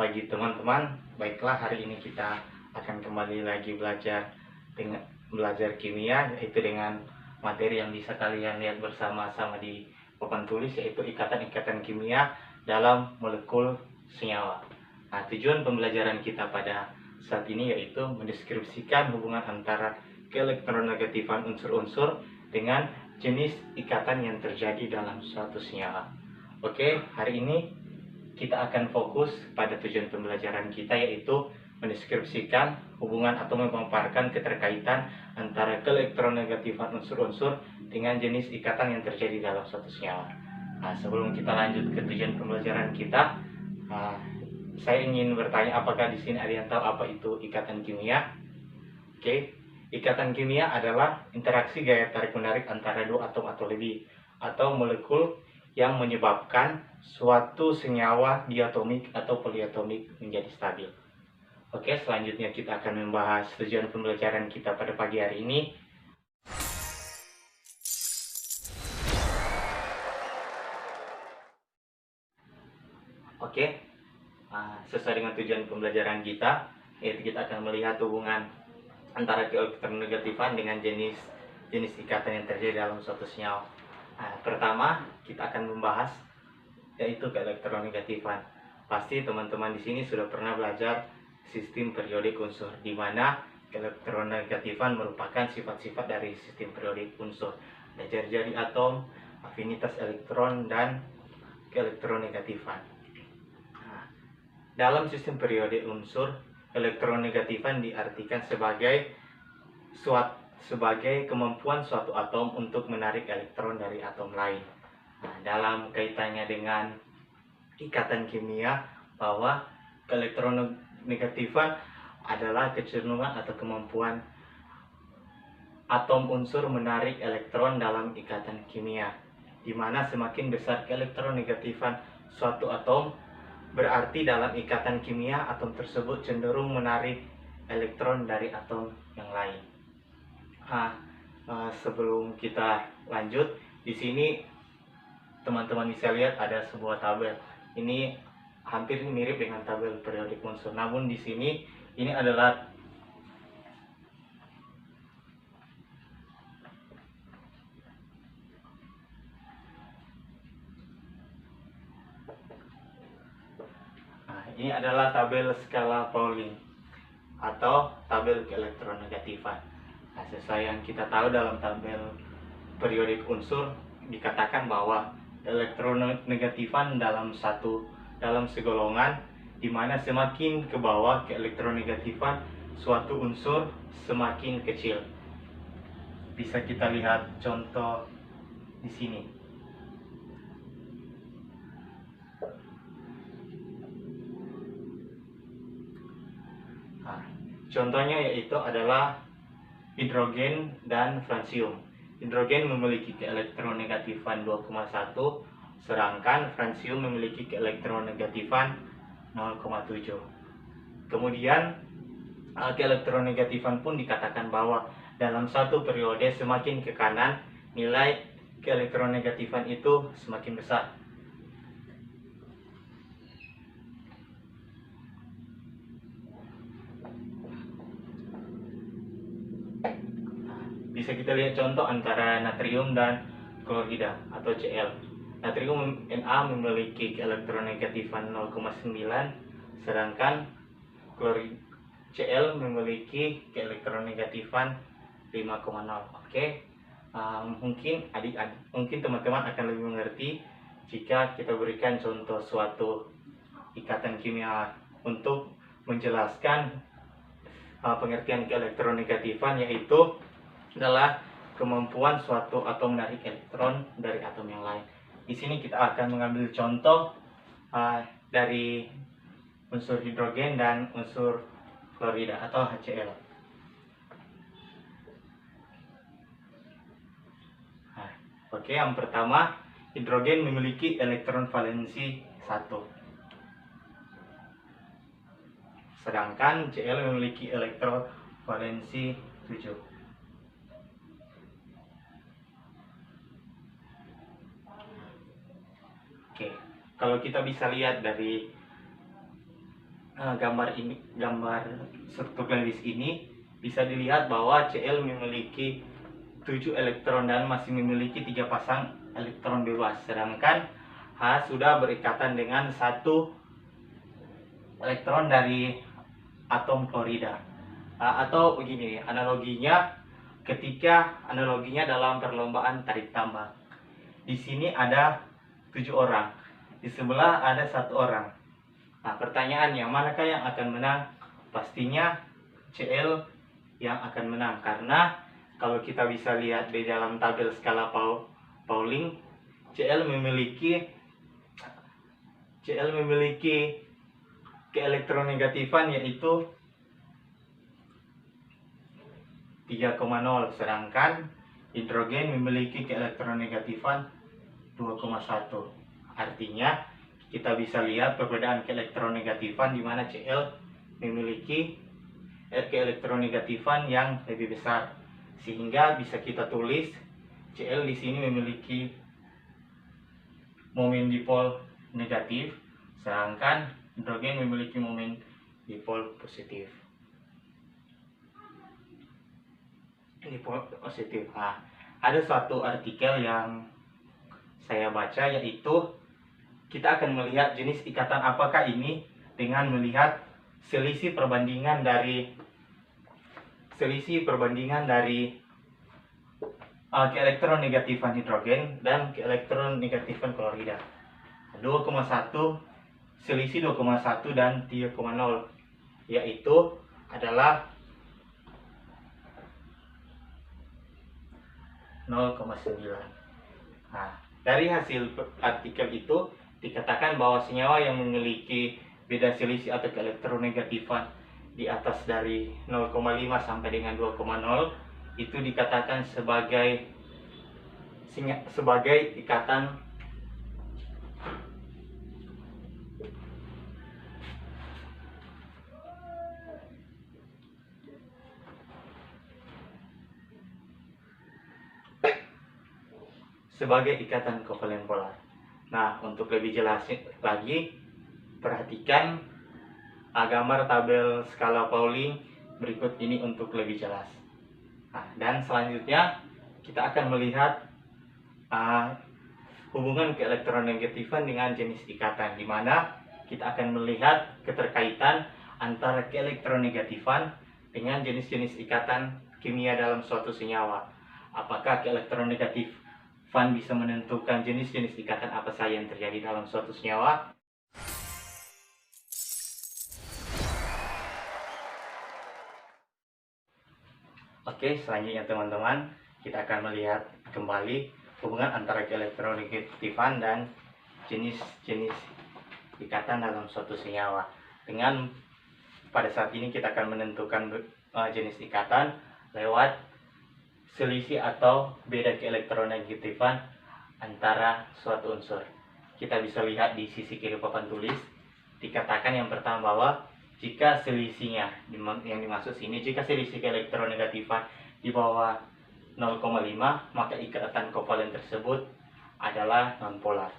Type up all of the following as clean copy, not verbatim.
pagi teman-teman. Baiklah, hari ini kita akan kembali lagi belajar kimia, yaitu dengan materi yang bisa kalian lihat bersama-sama di papan tulis, yaitu ikatan-ikatan kimia dalam molekul senyawa. Nah, tujuan pembelajaran kita pada saat ini yaitu mendeskripsikan hubungan antara keelektronegatifan unsur-unsur dengan jenis ikatan yang terjadi dalam suatu senyawa. Oke, hari ini kita akan fokus pada tujuan pembelajaran kita, yaitu mendeskripsikan hubungan atau memaparkan keterkaitan antara keelektronegatifan unsur-unsur dengan jenis ikatan yang terjadi dalam suatu senyawa. Nah, sebelum kita lanjut ke tujuan pembelajaran kita, saya ingin bertanya, apakah di sini ada yang tahu apa itu ikatan kimia? Oke, ikatan kimia adalah interaksi gaya tarik-menarik antara dua atom atau lebih atau molekul yang menyebabkan suatu senyawa diatomik atau poliatomik menjadi stabil. Oke, selanjutnya kita akan membahas tujuan pembelajaran kita pada pagi hari ini. Oke, sesuai dengan tujuan pembelajaran kita, yaitu kita akan melihat hubungan antara keelektronegatifan dengan jenis ikatan yang terjadi dalam suatu senyawa. Pertama, kita akan membahas yaitu keelektronegatifan. Pasti teman-teman di sini sudah pernah belajar sistem periodik unsur, di mana keelektronegatifan merupakan sifat-sifat dari sistem periodik unsur. Ada jari-jari atom, afinitas elektron, dan keelektronegatifan. Dalam sistem periodik unsur, elektronegatifan diartikan sebagai kemampuan suatu atom untuk menarik elektron dari atom lain. Dalam kaitannya dengan ikatan kimia, bahwa keelektronegatifan adalah kecenderungan atau kemampuan atom unsur menarik elektron dalam ikatan kimia, di mana semakin besar keelektronegatifan suatu atom, berarti dalam ikatan kimia atom tersebut cenderung menarik elektron dari atom yang lain. Sebelum kita lanjut, di sini teman-teman bisa lihat ada sebuah tabel. Ini hampir mirip dengan tabel periodik unsur, namun di sini ini adalah tabel skala Pauling atau tabel keelektronegatifan. Sesuai yang kita tahu, dalam tabel periodik unsur dikatakan bahwa elektronegatifan dalam segolongan, di mana semakin ke bawah keelektronegatifan suatu unsur semakin kecil. Bisa kita lihat contoh di sini. Contohnya yaitu adalah hidrogen dan fransium. Hidrogen memiliki keelektronegatifan 2,1, sedangkan fransium memiliki keelektronegatifan 0,7. Kemudian keelektronegatifan pun dikatakan bahwa dalam satu periode semakin ke kanan, nilai keelektronegatifan itu semakin besar. Bisa kita lihat contoh antara natrium dan klorida atau Cl. Natrium Na memiliki keelektronegatifan 0,9, sedangkan Cl memiliki keelektronegatifan 5,0. Oke, mungkin teman-teman akan lebih mengerti jika kita berikan contoh suatu ikatan kimia untuk menjelaskan pengertian keelektronegatifan, yaitu adalah kemampuan suatu atom menarik elektron dari atom yang lain. Di sini kita akan mengambil contoh dari unsur hidrogen dan unsur klorida atau HCl. Oke, yang pertama, hidrogen memiliki elektron valensi 1, sedangkan Cl memiliki elektron valensi 7. Oke, kalau kita bisa lihat dari gambar struktur Lewis ini bisa dilihat bahwa Cl memiliki 7 elektron dan masih memiliki 3 pasang elektron bebas, sedangkan H sudah berikatan dengan 1 elektron dari atom klorida. Atau begini analoginya, dalam perlombaan tarik tambang. Di sini ada 7 orang, di sebelah ada 1 orang. Nah, pertanyaannya manakah yang akan menang? Pastinya Cl yang akan menang, karena kalau kita bisa lihat di dalam tabel skala Pauling, Cl memiliki keelektronegatifan yaitu 3,0, sedangkan hidrogen memiliki keelektronegatifan 2,1. Artinya kita bisa lihat perbedaan keelektronegatifan di mana Cl memiliki keelektronegatifan yang lebih besar, sehingga bisa kita tulis Cl di sini memiliki momen dipol negatif, sedangkan hidrogen memiliki momen dipol positif. Nah, ada suatu artikel yang saya baca, yaitu kita akan melihat jenis ikatan apakah ini dengan melihat selisih perbandingan dari keelektronegatifan hidrogen dan keelektronegatifan klorida. 2,1, selisih 2,1 dan 3,0, yaitu adalah 0,9. Nah, dari hasil artikel itu dikatakan bahwa senyawa yang memiliki beda selisih atau keelektronegatifan di atas dari 0,5 sampai dengan 2,0 itu dikatakan sebagai ikatan kovalen polar. Nah, untuk lebih jelas lagi, perhatikan gambar tabel skala Pauling berikut ini untuk lebih jelas. Nah, dan selanjutnya kita akan melihat hubungan keelektronegatifan dengan jenis ikatan, di mana kita akan melihat keterkaitan antara keelektronegatifan dengan jenis-jenis ikatan kimia dalam suatu senyawa. Apakah keelektronegatifan bisa menentukan jenis-jenis ikatan apa saja yang terjadi dalam suatu senyawa? Oke, selanjutnya teman-teman, kita akan melihat kembali hubungan antara keelektronegatifan dan jenis-jenis ikatan dalam suatu senyawa. Dengan pada saat ini kita akan menentukan jenis ikatan lewat selisih atau beda keelektronegatifan antara suatu unsur. Kita bisa lihat di sisi kiri papan tulis, dikatakan yang pertama bahwa jika selisihnya, yang dimaksud sini, jika selisih keelektronegatifan di bawah 0,5, maka ikatan kovalen tersebut adalah nonpolar.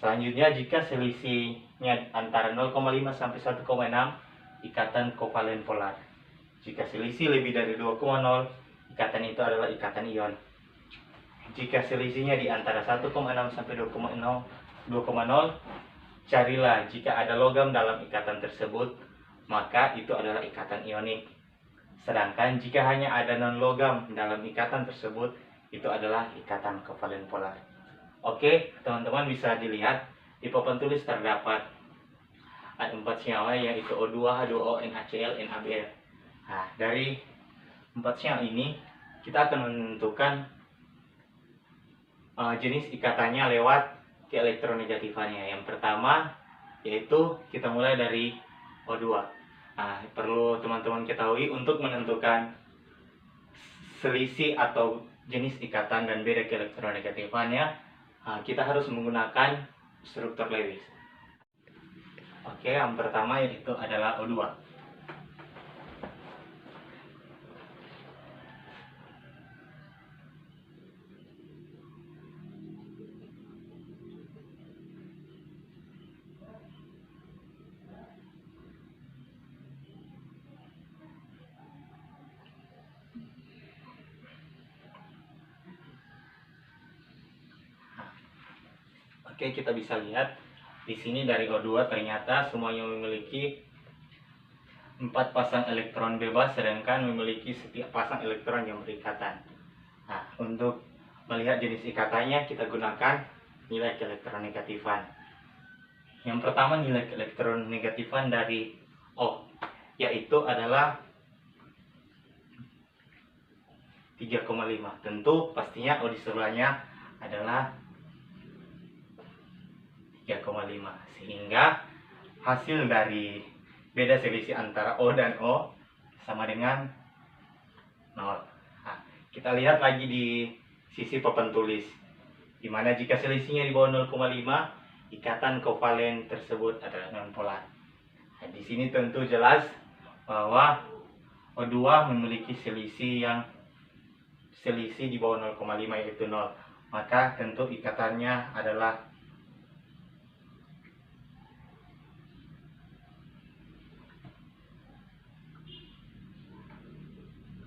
Selanjutnya, jika selisihnya antara 0,5 sampai 1,6, ikatan kovalen polar. Jika selisih lebih dari 2,0, ikatan itu adalah ikatan ion. Jika selisihnya di antara 1,6 sampai 2,0, carilah jika ada logam dalam ikatan tersebut, maka itu adalah ikatan ionik. Sedangkan jika hanya ada non-logam dalam ikatan tersebut, itu adalah ikatan kovalen polar. Oke, teman-teman bisa dilihat di papan tulis terdapat ada 4 senyawa, yaitu O2, H2O, NaCl, NaBr. Nah, dari 4 senyawa ini kita akan menentukan jenis ikatannya lewat keelektronegatifanya. Yang pertama yaitu kita mulai dari O2. Nah, perlu teman-teman ketahui untuk menentukan selisih atau jenis ikatan dan beda keelektronegatifanya, kita harus menggunakan struktur Lewis. Oke, yang pertama yaitu adalah O2. Oke, kita bisa lihat di sini dari O2 ternyata semuanya memiliki 4 pasang elektron bebas, sedangkan memiliki setiap pasang elektron yang berikatan. Nah, untuk melihat jenis ikatannya kita gunakan nilai keelektronegatifan. Yang pertama nilai keelektronegatifan dari O, yaitu adalah 3,5. Tentu pastinya O di sebelahnya adalah 3,5, sehingga hasil dari beda selisih antara O dan O sama dengan 0. Nah, kita lihat lagi di sisi papan tulis, dimana jika selisihnya di bawah 0,5, ikatan kovalen tersebut adalah nonpolar. Nah, di sini tentu jelas bahwa O2 memiliki selisih di bawah 0,5 yaitu 0. Maka tentu ikatannya adalah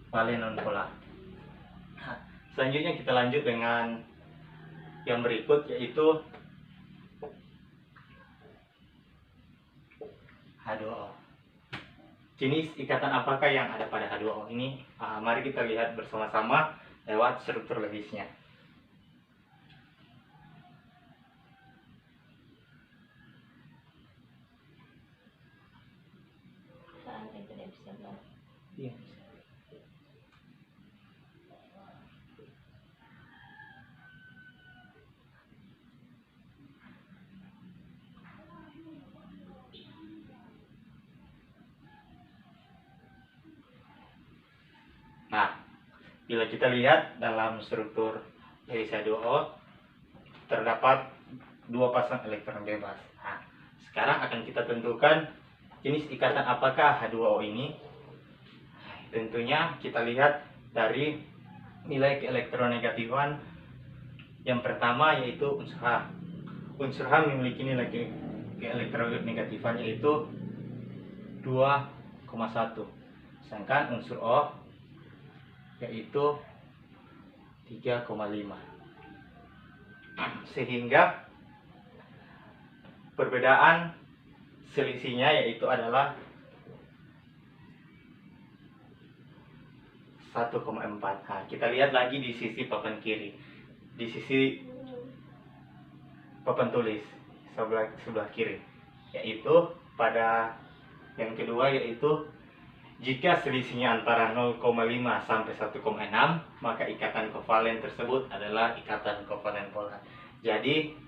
valen nonpolar. Nah, selanjutnya kita lanjut dengan yang berikut, yaitu H2O. Jenis ikatan apakah yang ada pada H2O ini? Mari kita lihat bersama-sama lewat struktur logisnya. Iya. Nah, bila kita lihat dalam struktur dari H2O terdapat 2 pasang elektron bebas. Nah, sekarang akan kita tentukan jenis ikatan apakah H2O ini. Tentunya kita lihat dari nilai keelektronegatifan. Yang pertama yaitu unsur H. Unsur H memiliki nilai keelektronegatifan yaitu 2,1. Sedangkan unsur O yaitu 3,5. Sehingga perbedaan selisihnya yaitu adalah 1,4. Nah, kita lihat lagi di sisi papan kiri, di sisi papan tulis sebelah kiri, yaitu pada yang kedua, yaitu jika selisihnya antara 0,5 sampai 1,6, maka ikatan kovalen tersebut adalah ikatan kovalen polar. Jadi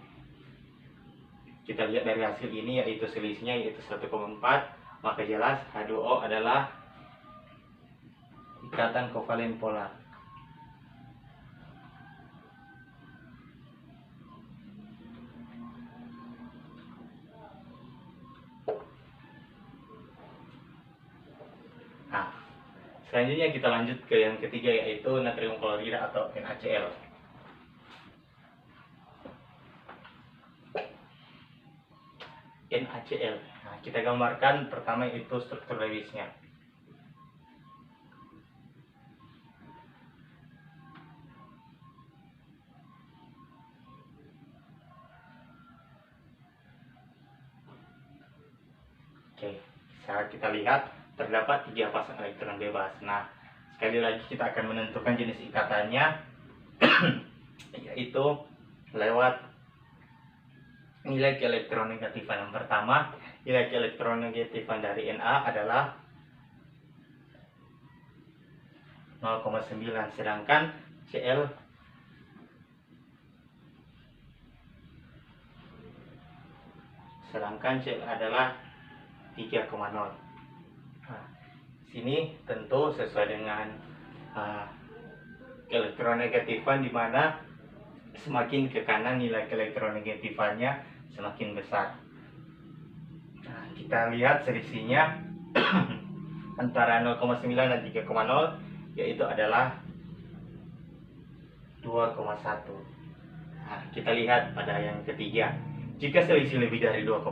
kita lihat dari hasil ini, yaitu selisihnya yaitu 1,4, maka jelas H2O adalah ikatan kovalen polar. Nah, selanjutnya kita lanjut ke yang ketiga, yaitu natrium klorida atau NaCl. NaCl. Nah, kita gambarkan pertama itu struktur Lewisnya. Oke, saat kita lihat terdapat 3 pasang elektron bebas. Nah, sekali lagi kita akan menentukan jenis ikatannya yaitu lewat nilai keelektronegatifan. Yang pertama, nilai keelektronegatifan dari Na adalah 0,9, sedangkan Cl adalah 3,0. Nah, sini tentu sesuai dengan keelektronegatifan, di mana semakin ke kanan nilai keelektronegatifannya semakin besar. Nah, kita lihat selisihnya antara 0,9 dan 3,0, yaitu adalah 2,1. Nah, kita lihat pada yang ketiga, jika selisih lebih dari 2,0,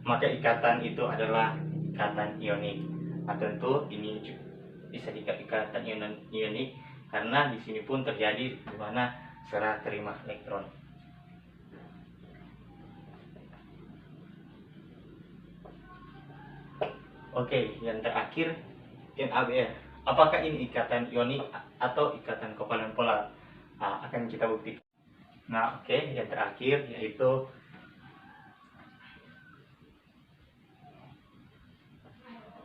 maka ikatan itu adalah ikatan ionik. Nah, tentu ini bisa dikatakan ikatan ionik karena di sini pun terjadi di mana serah terima elektron. Oke, yang terakhir NaBr. Apakah ini ikatan ionik atau ikatan kovalen polar? Nah, akan kita buktikan. Nah, oke, yang terakhir yaitu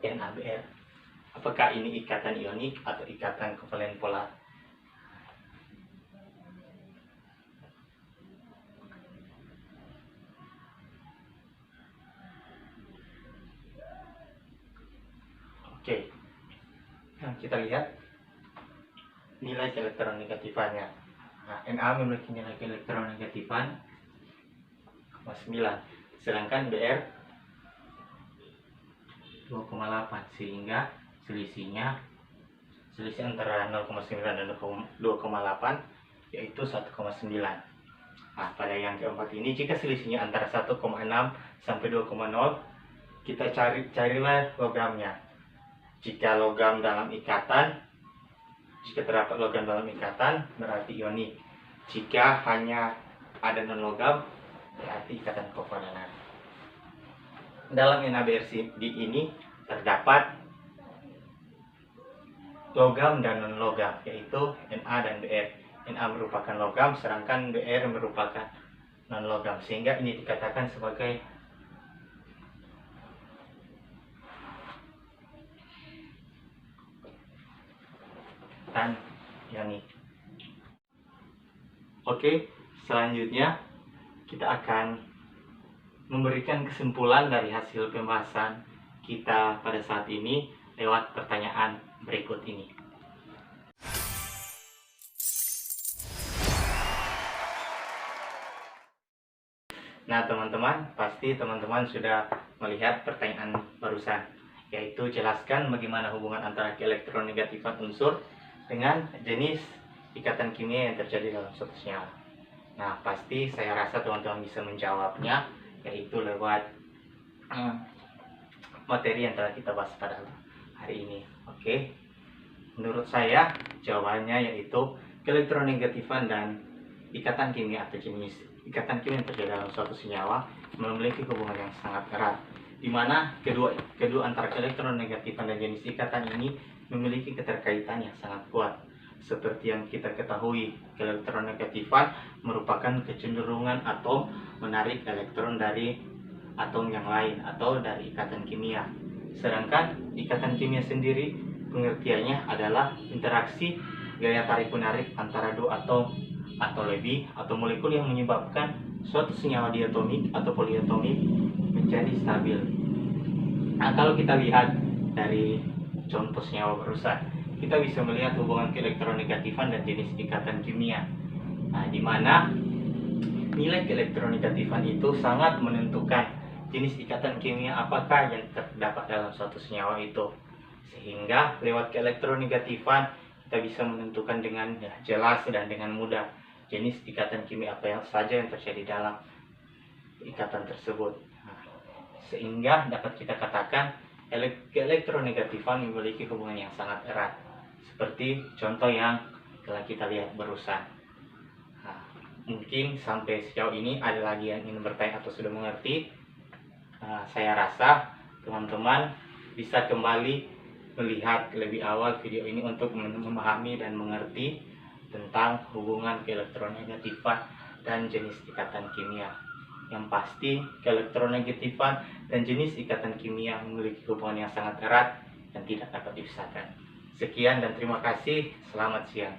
NaBr. Apakah ini ikatan ionik atau ikatan kovalen polar? Oke, nah, kita lihat nilai elektronegatifannya. Nah, Na memiliki nilai elektronegatifan 9, sedangkan Br 2,8, sehingga selisih antara 0,9 dan 2,8 yaitu 1,9. Nah, pada yang keempat ini, jika selisihnya antara 1,6 sampai 2,0, kita carilah logamnya. Jika terdapat logam dalam ikatan, berarti ionik. Jika hanya ada non logam, berarti ikatan kovalenan. Dalam NaBr ini terdapat logam dan non logam, yaitu Na dan Br. Na merupakan logam, sedangkan Br merupakan non logam, sehingga ini dikatakan sebagai ikatan ionik. Oke, selanjutnya kita akan memberikan kesimpulan dari hasil pembahasan kita pada saat ini lewat pertanyaan berikut ini. Nah, teman-teman, pasti teman-teman sudah melihat pertanyaan barusan, yaitu jelaskan bagaimana hubungan antara keelektronegatifan unsur dengan jenis ikatan kimia yang terjadi dalam suatu senyawa. Nah, pasti saya rasa teman-teman bisa menjawabnya, yaitu lewat materi yang telah kita bahas pada hari ini. Oke, menurut saya jawabannya yaitu keelektronegatifan dan ikatan kimia atau jenis ikatan kimia yang terjadi dalam suatu senyawa memiliki hubungan yang sangat erat, di mana kedua antara keelektronegatifan dan jenis ikatan ini memiliki keterkaitan yang sangat kuat. Seperti yang kita ketahui, keelektronegatifan merupakan kecenderungan atom menarik elektron dari atom yang lain atau dari ikatan kimia. Sedangkan ikatan kimia sendiri pengertiannya adalah interaksi gaya tarik-menarik antara dua atom atau lebih atau molekul yang menyebabkan suatu senyawa diatomik atau poliatomik menjadi stabil. Nah, kalau kita lihat dari contoh senyawa barusan, kita bisa melihat hubungan keelektronegatifan dan jenis ikatan kimia. Nah, di mana nilai keelektronegatifan itu sangat menentukan jenis ikatan kimia apakah yang terdapat dalam suatu senyawa itu. Sehingga lewat keelektronegatifan kita bisa menentukan dengan jelas dan dengan mudah jenis ikatan kimia apa yang saja yang terjadi dalam ikatan tersebut. Nah, sehingga dapat kita katakan keelektronegatifan memiliki hubungan yang sangat erat, seperti contoh yang telah kita lihat barusan. Nah, mungkin sampai sejauh ini ada lagi yang ingin bertanya atau sudah mengerti. Saya rasa teman-teman bisa kembali melihat lebih awal video ini untuk memahami dan mengerti tentang hubungan keelektronegatifan dan jenis ikatan kimia. Yang pasti keelektronegatifan dan jenis ikatan kimia memiliki hubungan yang sangat erat dan tidak dapat dipisahkan. Sekian dan terima kasih. Selamat siang.